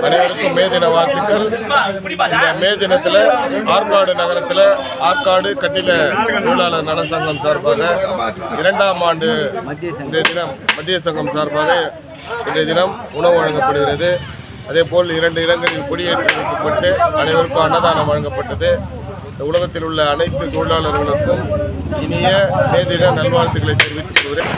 அனைவருக்கும் மே தின வாழ்த்துக்கள். இந்த மே தினத்தில் ஆற்காடு நகரத்தில் ஆற்காடு கட்டிட தொழிலாளர் நல சங்கம் சார்பாக 2ஆம் ஆண்டு இன்றைய தினம் மத்திய சங்கம் சார்பாக இன்றைய தினம் உணவு வழங்கப்படுகிறது. அதேபோல் 2 இடங்களில் கொடியேற்றி வைக்கப்பட்டு அனைவருக்கும் அன்னதானம் வழங்கப்பட்டது. உலகத்தில் உள்ள அனைத்து தொழிலாளர்களுக்கும் இனிய மே தின நல்வாழ்த்துக்களை தெரிவித்துக் கொள்கிறேன்.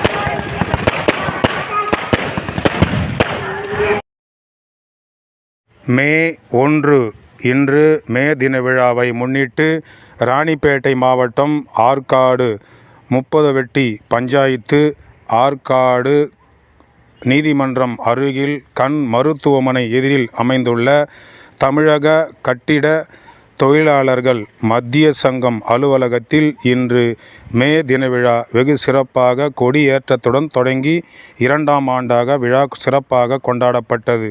மே 1 இன்று மே தின விழாவை முன்னிட்டு ராணிப்பேட்டை மாவட்டம் ஆற்காடு 30 வெட்டி பஞ்சாயத்து ஆற்காடு நீதிமன்றம் அருகில் கண் மருத்துவமனை எதிரில் அமைந்துள்ள தமிழக கட்டிட தொழிலாளர்கள் மத்திய சங்கம் அலுவலகத்தில் இன்று மே தின விழா வெகு சிறப்பாக கொடியேற்றத்துடன் தொடங்கி 2ஆம் ஆண்டாக விழா சிறப்பாக கொண்டாடப்பட்டது.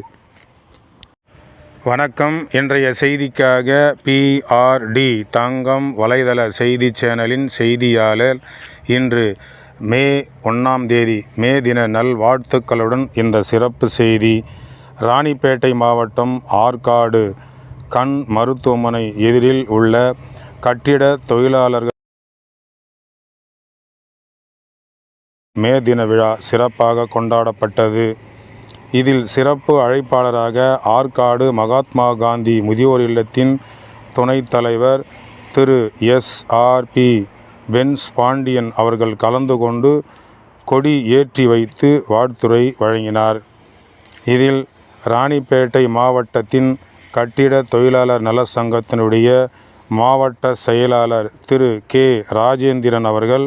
வணக்கம். இன்றைய செய்திக்காக PRD தங்கம் வலைதள செய்தி சேனலின் செய்தியாளர். இன்று மே 1ஆம் தேதி மே தின நல்வாழ்த்துக்களுடன் இந்த சிறப்பு செய்தி. ராணிப்பேட்டை மாவட்டம் ஆற்காடு கண் மருத்துவமனை எதிரில் உள்ள கட்டிட தொழிலாளர்கள் மே தின விழா சிறப்பாக கொண்டாடப்பட்டது. இதில் சிறப்பு அழைப்பாளராக ஆற்காடு மகாத்மா காந்தி முதியோர் இல்லத்தின் துணைத் தலைவர் திரு SRP பென்ஸ் பாண்டியன் அவர்கள் கலந்து கொண்டு கொடி ஏற்றி வைத்து வாழ்த்துரை வழங்கினார். இதில் ராணிப்பேட்டை மாவட்டத்தின் கட்டிட தொழிலாளர் நல சங்கத்தினுடைய மாவட்ட செயலாளர் திரு K ராஜேந்திரன் அவர்கள்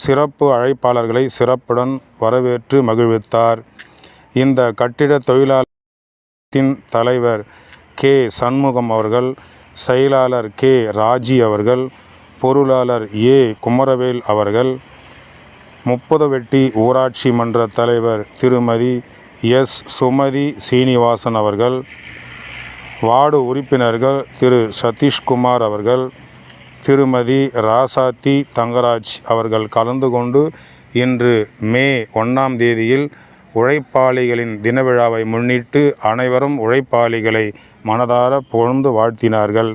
சிறப்பு அழைப்பாளர்களை சிறப்புடன் வரவேற்று மகிழ்வித்தார். இந்த கட்டிட தொழிலாளத்தின் தலைவர் K சண்முகம் அவர்கள், செயலாளர் K ராஜி அவர்கள், பொருளாளர் A குமரவேல் அவர்கள், 30 வெட்டி ஊராட்சி மன்ற தலைவர் திருமதி S சுமதி சீனிவாசன் அவர்கள், வார்டு உறுப்பினர்கள் திரு சதீஷ்குமார் அவர்கள், திருமதி ராசாத்தி தங்கராஜ் அவர்கள் கலந்து கொண்டு இன்று மே 1ஆம் தேதியில் உழைப்பாளிகளின் தின விழாவை முன்னிட்டு அனைவரும் உழைப்பாளிகளை மனதார புகழ்ந்து வாழ்த்தினார்கள்.